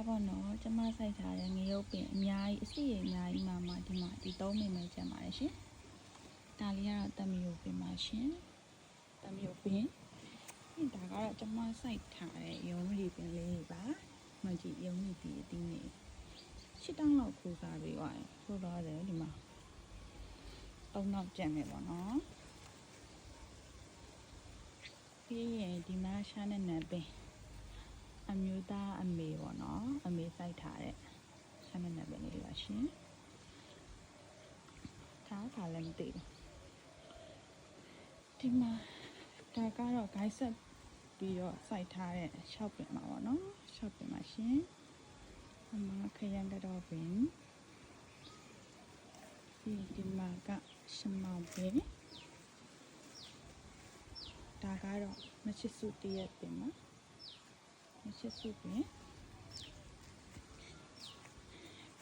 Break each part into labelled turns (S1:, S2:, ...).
S1: ပေါ့နော်ကျမစိုက်ထားတဲ့ငရုတ်ပင်အများကြီးအစီအများကြီးမှဒီမှာဒီ3မိနစ်ကျန်ပါတယ်ရှင်ဒါလေးကတော့တမယိုပင်ပါရှင်တမယိုပင်ဒါကတော့ကျမစိုက်ထားတဲ့ရုံးလီပင်လေးပါမကြည့်ရုံးလီဒီအတင်းနေ7တောင်းလောက်ခိုးစားပြီးသွားတယ်ခိုးတော့တယ်ဒီမှာ3နောက်ကျန်မယ်ပေါ့နော်ပြီးရင်ဒီမှာရှားနဲ့နံပင်အမျိုးသားအမေပေါ့နော်အမေစိုက်ထားတဲ့ရှားနဲ့နံပင်လေးပါရှင်ဒါကလည်းမသိဘူးဒီမှာဒါကတော့ guide set ပြီးတော့စိုက်ထားတဲ့6ပင်ပါပေါ့နော်6ပင်ပါရှင်အမခရမ်းကတော့ပင်ဒီမှာကရှမောင်ပင်ဒါကတော့မချစ်စုတရက်ပင်ပါမချစ်စုပင်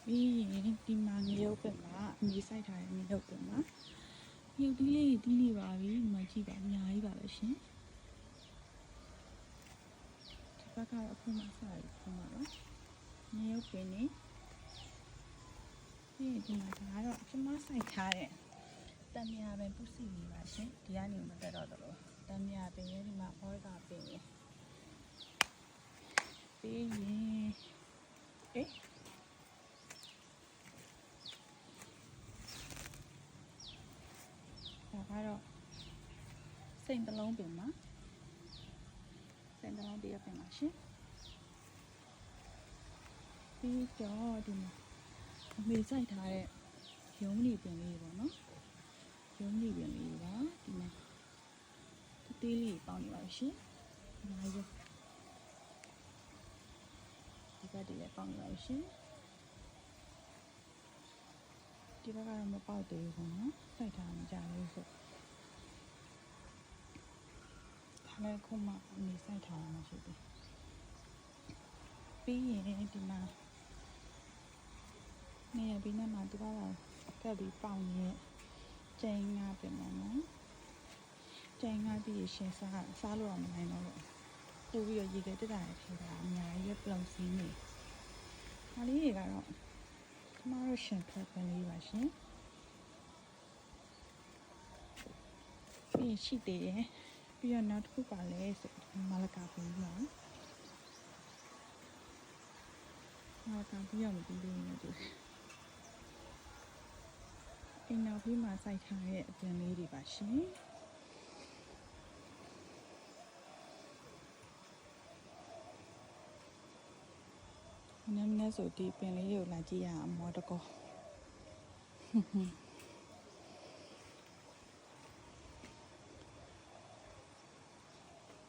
S1: ပြီးရင်ဒီမှာငရုတ်ပင်ပါအမေစိုက်ထားတဲ့ငရုတ်ပင်ပါငရုတ်တီးလေးပါပြီဒီမှာကြည့်ပါအများကြီးပါပဲရှင်ဒီဘက်ကတော့အခုမှစပြီးခုမှပါငရုတ်ပင်နေပြီးရင်ဒီမှာဒါကတော့ကျမစိုက်ထားတဲ့တံမြာပင်ပုစီလေးပါရှင်ဒီကနေမတက်တော့တော့တံမြာပင်ရဲ့ဒီမှာဘောရကပင်ရဲ့ပြီးရင်ဒါကတော့စိန်တလုံးပင်ပါစိန်တလုံးတရက်ပင်ပါရှင်ပြီးတော့ဒီမှာအမေစိုက်ထားတဲ့ရုံးလီပင်လေးပေါ့နော်ရုံးလီပင်လေးပါဒီမှာတေးလေးပေါင်းနေပါရှင်ဒီမှာရုပ်ဒီဘက်တည်းလည်းပေါင်းနေပါရှင်ဒီဘက်ကတော့မပေါက်သေးဘူးပေါ့နော်စိုက်ထားမှကြာလို့ဆိုဒါလည်းခုမှအမေစိုက်ထားမှရှိသေးပြီးရင်ဒီမှာနေရာပြီးမှသူကတော့ကပ်ပြီးပေါင်ရဲ့ကျင်းငါပင်ပေါ့နော်ကျင်းငါပြီးရှင်စားလို့တော့မနိုင်တော့လို့ပို့ပြီးတော့ရေခဲတက်တာတွေထဲတာအများကြီးပလုံစင်းနေဒါလေးတွေကတော့ကျမတို့ရှင်ဖက်ပင်လေးပါရှင်ပြီးရှိသေးတယ်ပြီးတော့နောက်တစ်ခုပါလဲဆိုမလကာပင်ပါမလကာပြီးတော့မပြီးသေးဘူးလို့အိမ်နောက်ပြီးမှစိုက်ထားတဲ့အပင်လေးတွေပါရှင်နည်းနည်းဆိုဒီပင်လေးကိုလာကြည့်ရအောင်မော်တကော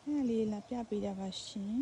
S1: အဲ့လေးလာပြပေးတာပါရှင်